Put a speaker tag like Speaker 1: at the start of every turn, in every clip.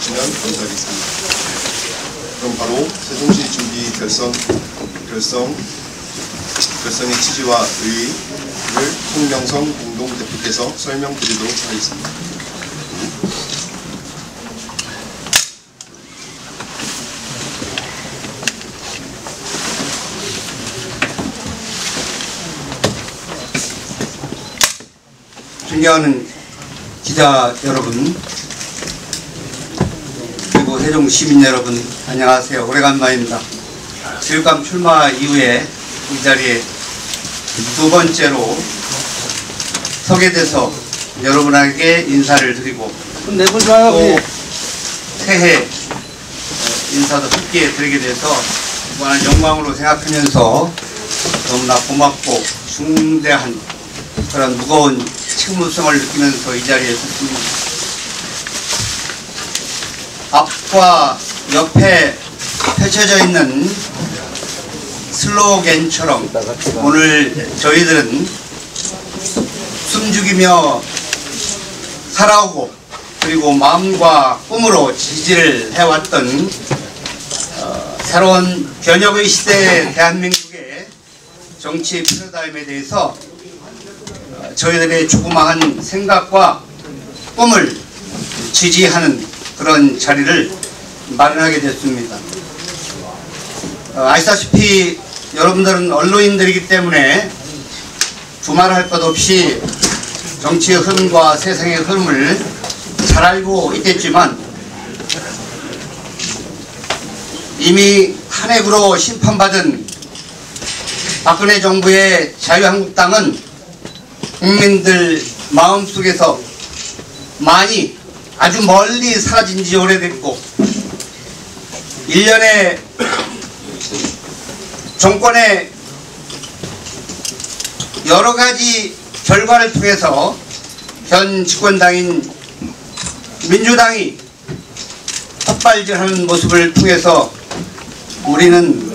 Speaker 1: 주시면 감사하겠습니다. 그럼 바로 세종시 준비 결성의 취지와 의의를 송명성 공동대표께서 설명드리도록 하겠습니다.
Speaker 2: 존경하는 기자 여러분, 그리고 세종 시민 여러분, 안녕하세요. 오래간만입니다. 교육감 출마 이후에 이 자리에 두 번째로 서게 돼서 여러분에게 인사를 드리고 또 새해 인사도 함께 드리게 돼서 무한한 영광으로 생각하면서 너무나 고맙고 중대한 그런 무거운 책무성을 느끼면서 이 자리에 섰습니다. 앞과 옆에 펼쳐져 있는 슬로겐처럼 오늘 저희들은 숨죽이며 살아오고 그리고 마음과 꿈으로 지지를 해왔던 새로운 변혁의 시대 대한민국의 정치 패러다임에 대해서 저희들의 조그마한 생각과 꿈을 지지하는 그런 자리를 마련하게 됐습니다. 아시다시피 여러분들은 언론인들이기 때문에 두말할 것 없이 정치의 흐름과 세상의 흐름을 잘 알고 있겠지만 이미 탄핵으로 심판받은 박근혜 정부의 자유한국당은 국민들 마음속에서 많이 아주 멀리 사라진 지 오래됐고 일련의 정권의 여러 가지 결과를 통해서 현 집권당인 민주당이 헛발질하는 모습을 통해서 우리는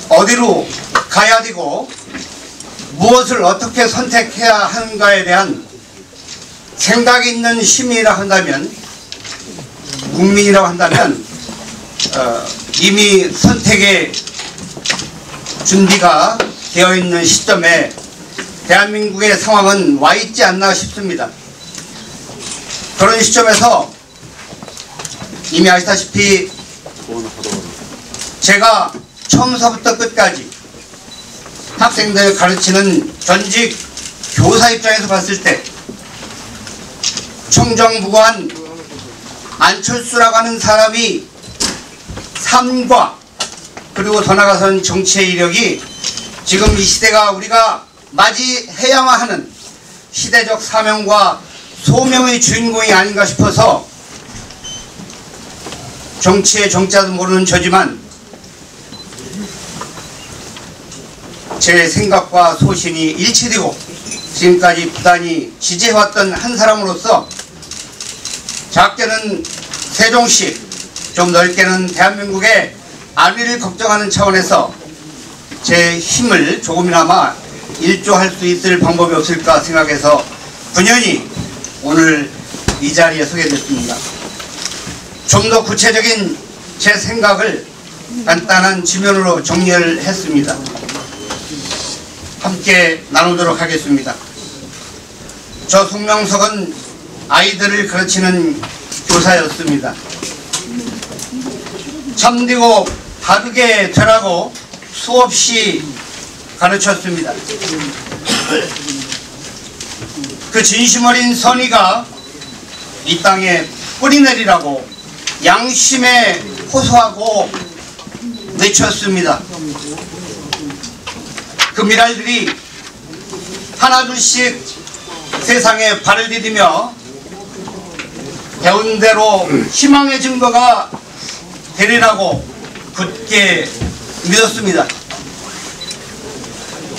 Speaker 2: 어디로 가야 되고 무엇을 어떻게 선택해야 하는가에 대한 생각이 있는 시민이라고 한다면, 국민이라고 한다면 이미 선택의 준비가 되어 있는 시점에 대한민국의 상황은 와 있지 않나 싶습니다. 그런 시점에서 이미 아시다시피 제가 처음서부터 끝까지 학생들 가르치는 전직 교사 입장에서 봤을 때 청정무고한 안철수라고 하는 사람이 삶과 그리고 더 나아가서는 정치의 이력이 지금 이 시대가 우리가 맞이해야만 하는 시대적 사명과 소명의 주인공이 아닌가 싶어서 정치의 정자도 모르는 저지만 제 생각과 소신이 일치되고 지금까지 부단히 지지해왔던 한 사람으로서 작게는 세종시, 좀 넓게는 대한민국의 안위를 걱정하는 차원에서 제 힘을 조금이나마 일조할 수 있을 방법이 없을까 생각해서 분연히 오늘 이 자리에 서게 됐습니다. 좀 더 구체적인 제 생각을 간단한 지면으로 정리를 했습니다. 함께 나누도록 하겠습니다. 저 송명석은 아이들을 가르치는 교사였습니다. 참되고 바르게 되라고 수없이 가르쳤습니다. 그 진심 어린 선의가 이 땅에 뿌리내리라고 양심에 호소하고 외쳤습니다. 그 미랄들이 하나둘씩 세상에 발을 디디며 배운 대로 희망의 증거가 되리라고 굳게 믿었습니다.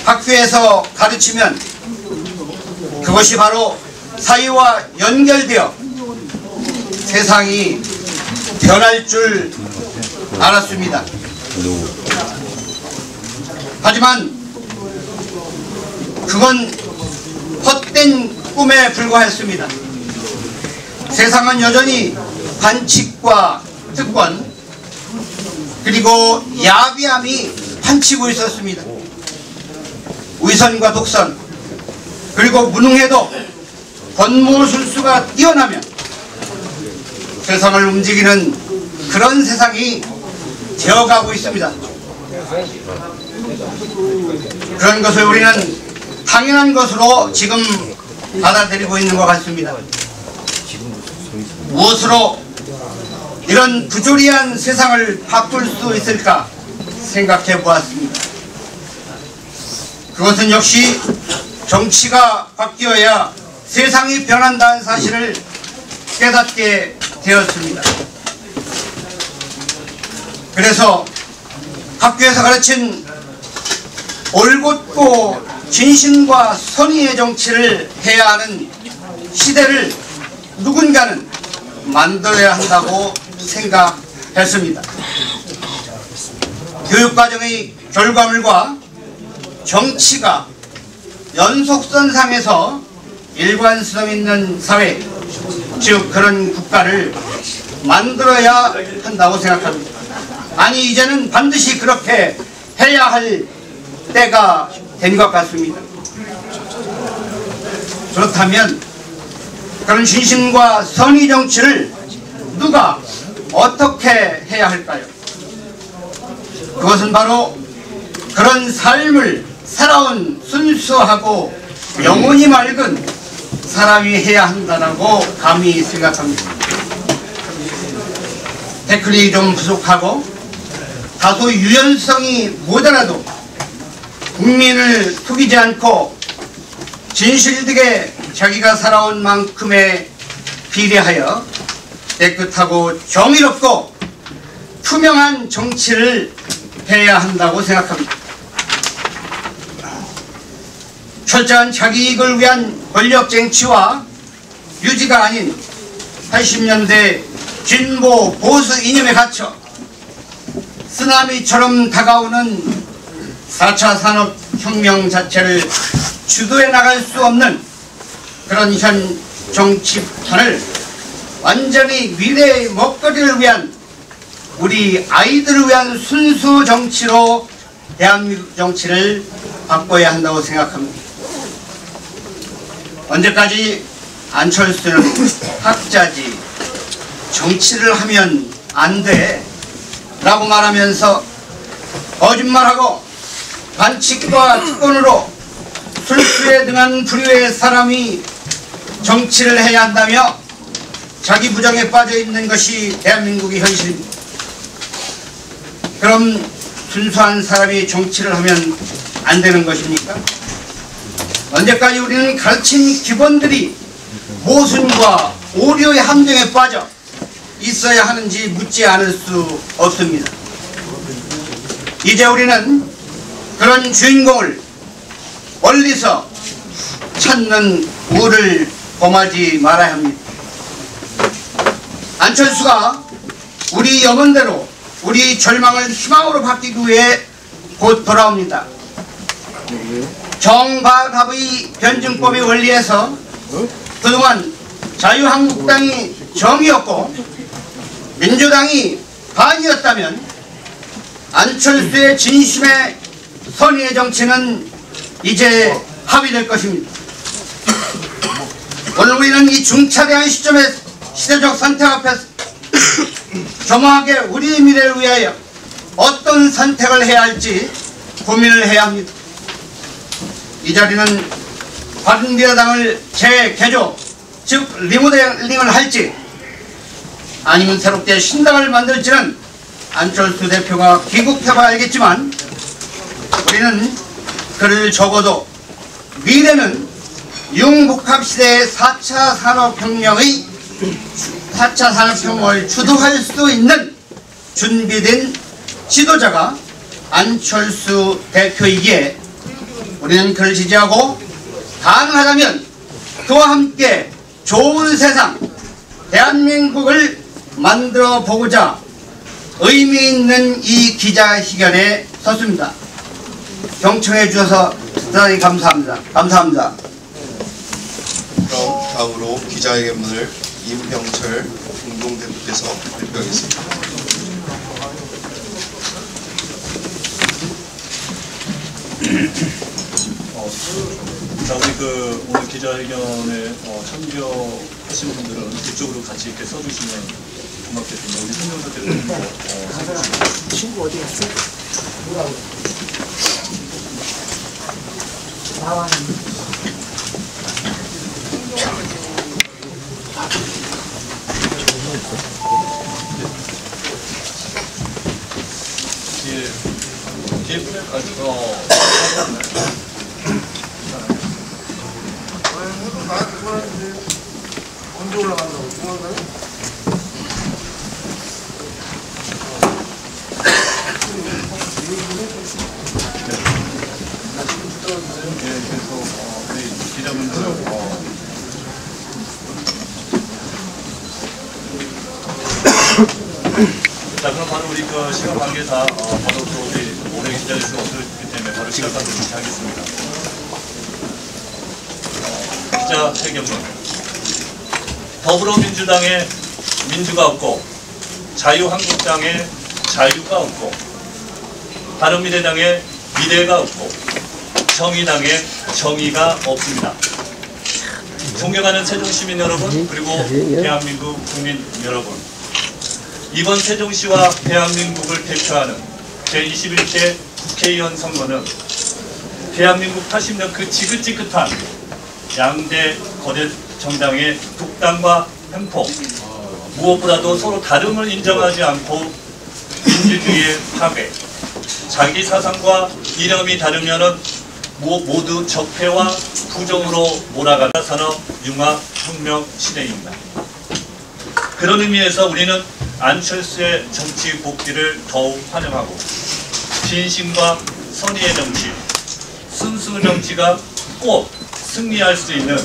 Speaker 2: 학교에서 가르치면 그것이 바로 사회와 연결되어 세상이 변할 줄 알았습니다. 하지만 그건 헛된 꿈에 불과했습니다. 세상은 여전히 반칙과 특권 그리고 야비함이 판치고 있었습니다. 위선과 독선 그리고 무능해도 권모술수가 뛰어나면 세상을 움직이는 그런 세상이 되어가고 있습니다. 그런 것을 우리는 당연한 것으로 지금 받아들이고 있는 것 같습니다. 무엇으로 이런 부조리한 세상을 바꿀 수 있을까 생각해 보았습니다. 그것은 역시 정치가 바뀌어야 세상이 변한다는 사실을 깨닫게 되었습니다. 그래서 학교에서 가르친 올곧고 진심과 선의의 정치를 해야 하는 시대를 누군가는 만들어야 한다고 생각했습니다. 교육과정의 결과물과 정치가 연속선상에서 일관성 있는 사회, 즉 그런 국가를 만들어야 한다고 생각합니다. 아니 이제는 반드시 그렇게 해야 할 때가 된 것 같습니다. 그렇다면 그런 진심과 선의 정치를 누가 어떻게 해야 할까요? 그것은 바로 그런 삶을 살아온 순수하고 영혼이 맑은 사람이 해야 한다고 감히 생각합니다. 태클이 좀 부족하고 다소 유연성이 모자라도 국민을 속이지 않고 진실되게 자기가 살아온 만큼에 비례하여 깨끗하고 정의롭고 투명한 정치를 해야 한다고 생각합니다. 철저한 자기 이익을 위한 권력쟁취와 유지가 아닌 80년대 진보 보수 이념에 갇혀 쓰나미처럼 다가오는 4차 산업혁명 자체를 주도해 나갈 수 없는 그런 현 정치판을 완전히 미래의 먹거리를 위한 우리 아이들을 위한 순수 정치로 대한민국 정치를 바꿔야 한다고 생각합니다. 언제까지 안철수는 학자지 정치를 하면 안 돼 라고 말하면서 거짓말하고 반칙과 특권으로 술수에 등한 부류의 사람이 정치를 해야 한다며 자기 부정에 빠져 있는 것이 대한민국의 현실입니다. 그럼 순수한 사람이 정치를 하면 안 되는 것입니까? 언제까지 우리는 가르친 기본들이 모순과 오류의 함정에 빠져 있어야 하는지 묻지 않을 수 없습니다. 이제 우리는 그런 주인공을 멀리서 찾는 우를 범하지 말아야 합니다. 안철수가 우리 염원대로 우리 절망을 희망으로 바뀌기 위해 곧 돌아옵니다. 정박합의 변증법의 원리에서 그동안 자유한국당이 정이었고 민주당이 반이었다면 안철수의 진심의 선의의 정치는 이제 합의될 것입니다. 오늘 우리는 이 중차대한 시점의 시대적 선택 앞에서 겸허하게 우리의 미래를 위하여 어떤 선택을 해야 할지 고민을 해야 합니다. 이 자리는 바른미래당을 재개조, 즉 리모델링을 할지 아니면 새롭게 신당을 만들지는 안철수 대표가 귀국해봐야 알겠지만 우리는 그를 적어도 미래는 융복합시대의 4차 산업혁명을 주도할 수 있는 준비된 지도자가 안철수 대표이기에 우리는 그를 지지하고 가능하다면 그와 함께 좋은 세상, 대한민국을 만들어 보고자 의미 있는 이 기자회견에 섰습니다. 경청해 주셔서 대단히 감사합니다. 감사합니다.
Speaker 1: 그럼 다음으로 기자회견문을 임병철 김웅 대표께서 발표하겠습니다.
Speaker 3: 자, 우리 오늘 기자회견에 참여하신 분들은 그쪽으로 같이 이렇게 서주시면 고맙겠습니다. 우리 손정서 대표님
Speaker 4: 친구 어디 갔어? 뭐라고? 나와.
Speaker 3: 뒤에 분야까지
Speaker 1: 언제 올라간다고? 중앙가요?
Speaker 3: 그래서 우리 기자분들 자, 그럼 바로 우리 시간 관계사 바로 또 우리 오래 기다릴 수 없기 때문에 바로 시작하도록 하겠습니다. 기자회견문. 더불어민주당의 민주가 없고 자유한국당의 자유가 없고 바른미래당의 미래가 없고 정의당의 정의가 없습니다. 존경하는 세종시민 여러분, 그리고 대한민국 국민 여러분, 이번 세종시와 대한민국을 대표하는 제21대 국회의원 선거는 대한민국 80년 그 지긋지긋한 양대 거대 정당의 독단과 횡포, 무엇보다도 서로 다름을 인정하지 않고 민주주의의 파괴, 자기 사상과 이념이 다르면은 모두 적폐와 부정으로 몰아가는 산업 융합 혁명 시대입니다. 그런 의미에서 우리는 안철수의 정치 복귀를 더욱 환영하고 진심과 선의의 정치, 순수 정치가 꼭 승리할 수 있는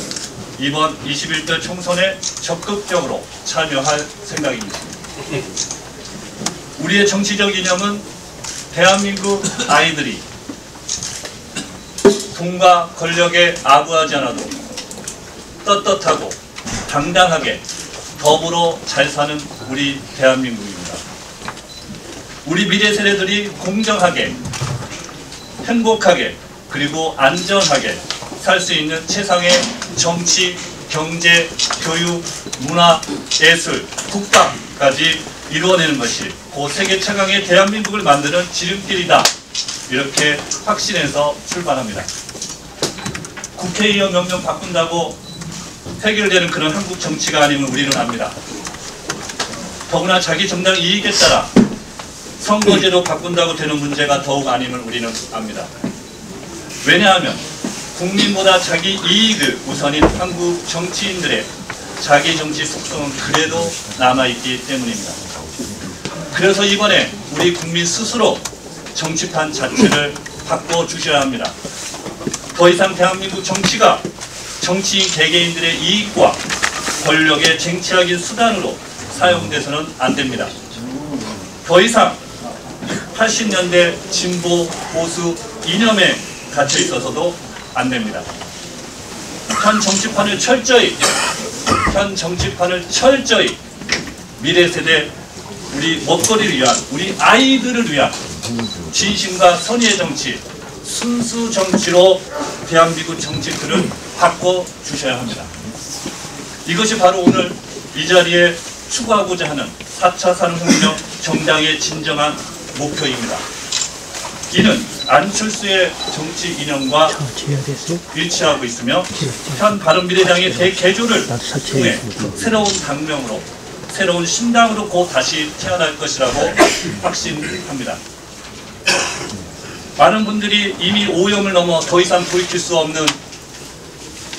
Speaker 3: 이번 21대 총선에 적극적으로 참여할 생각입니다. 우리의 정치적 이념은 대한민국 아이들이 돈과 권력에 아부하지 않아도 떳떳하고 당당하게 더불어 잘 사는 우리 대한민국입니다. 우리 미래 세대들이 공정하게, 행복하게, 그리고 안전하게 살 수 있는 최상의 정치, 경제, 교육, 문화, 예술, 국가까지 이루어내는 것이 곧 세계 최강의 대한민국을 만드는 지름길이다. 이렇게 확신해서 출발합니다. 국회의원 명령 바꾼다고 해결되는 그런 한국 정치가 아님을 우리는 압니다. 더구나 자기 정당 이익에 따라 선거제도 바꾼다고 되는 문제가 더욱 아님을 우리는 압니다. 왜냐하면 국민보다 자기 이익을 우선인 한국 정치인들의 자기 정치 속성은 그래도 남아있기 때문입니다. 그래서 이번에 우리 국민 스스로 정치판 자체를 바꿔주셔야 합니다. 더 이상 대한민국 정치가 정치인 개개인들의 이익과 권력의 쟁취하기 수단으로 사용돼서는 안 됩니다. 더 이상 80년대 진보 보수 이념에 갇혀 있어서도 안 됩니다. 현 정치판을 철저히 미래 세대 우리 먹거리를 위한, 우리 아이들을 위한 진심과 선의의 정치, 순수 정치로 대한민국 정치틀을 바꿔주셔야 합니다. 이것이 바로 오늘 이 자리에 추구하고자 하는 4차 산업혁명 정당의 진정한 목표입니다. 이는 안철수의 정치 이념과 일치하고 있으며 현 바른미래당의 대개조를 통해 새로운 당명으로, 새로운 신당으로 곧 다시 태어날 것이라고 확신합니다. 많은 분들이 이미 오염을 넘어 더 이상 돌이킬 수 없는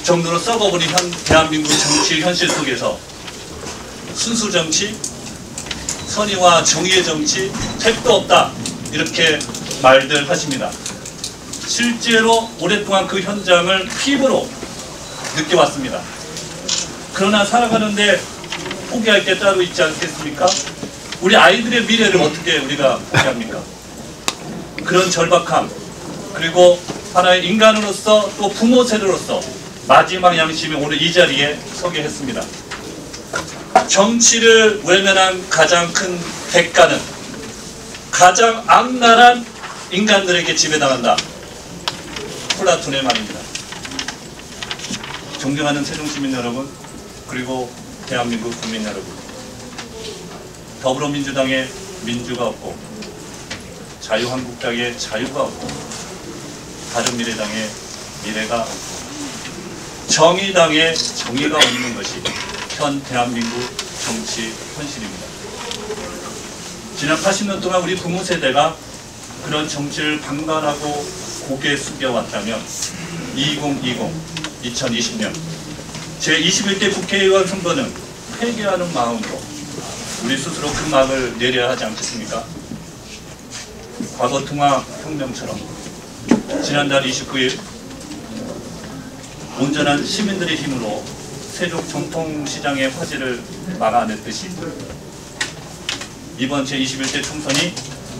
Speaker 3: 정도로 썩어버린 현 대한민국 정치 현실 속에서 순수 정치, 선의와 정의의 정치, 택도 없다 이렇게 말들 하십니다. 실제로 오랫동안 그 현장을 피부로 느껴왔습니다. 그러나 살아가는데 포기할 게 따로 있지 않겠습니까? 우리 아이들의 미래를 어떻게 우리가 포기합니까? 그런 절박함, 그리고 하나의 인간으로서 또 부모 세대로서 마지막 양심이 오늘 이 자리에 서게 했습니다. 정치를 외면한 가장 큰 대가는 가장 악랄한 인간들에게 지배당한다. 플라톤의 말입니다. 존경하는 세종시민 여러분, 그리고 대한민국 국민 여러분, 더불어민주당의 민주가 없고 자유한국당의 자유가 없고 바른미래당의 미래가 없고 정의당의 정의가 없는 것이 현 대한민국 정치 현실입니다. 지난 80년 동안 우리 부모 세대가 그런 정치를 방관하고 고개 숙여왔다면 2020년 제21대 국회의원 선거는 회개하는 마음으로 우리 스스로 그 막을 내려야 하지 않겠습니까? 과거 통합혁명처럼 지난달 29일 온전한 시민들의 힘으로 세종 전통시장의 화재를 막아냈듯이 이번 제21대 총선이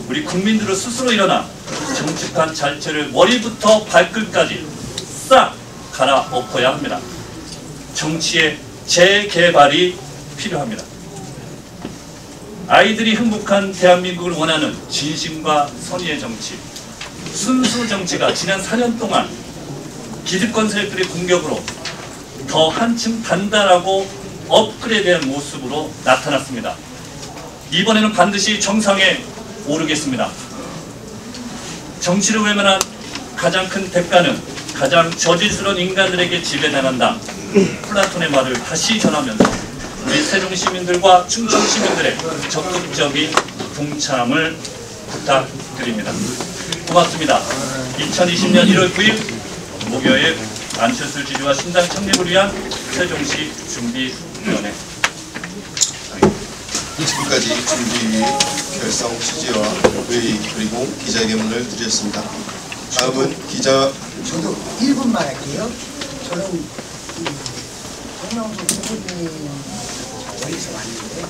Speaker 3: 우리 국민들을 스스로 일어나 정치판 자체를 머리부터 발끝까지 싹 갈아엎어야 합니다. 정치의 재개발이 필요합니다. 아이들이 행복한 대한민국을 원하는 진심과 선의의 정치, 순수 정치가 지난 4년 동안 기득권 세력들의 공격으로 더 한층 단단하고 업그레이드된 모습으로 나타났습니다. 이번에는 반드시 정상에 오르겠습니다. 정치를 외면한 가장 큰 대가는 가장 저질스러운 인간들에게 지배당한다. 플라톤의 말을 다시 전하면서 우리 세종 시민들과 충청 시민들의 적극적인 동참을 부탁드립니다. 고맙습니다. 2020년 1월 9일 목요일 안철수 지지와 신당 창립을 위한 세종시 준비위원회.
Speaker 1: 지금까지 준비위 결성 취지와 회의 그리고 기자회견을 드렸습니다. 다음은 기자.
Speaker 4: 저도 1분만 할게요. 저는 성남소 후보님 어디서 왔는데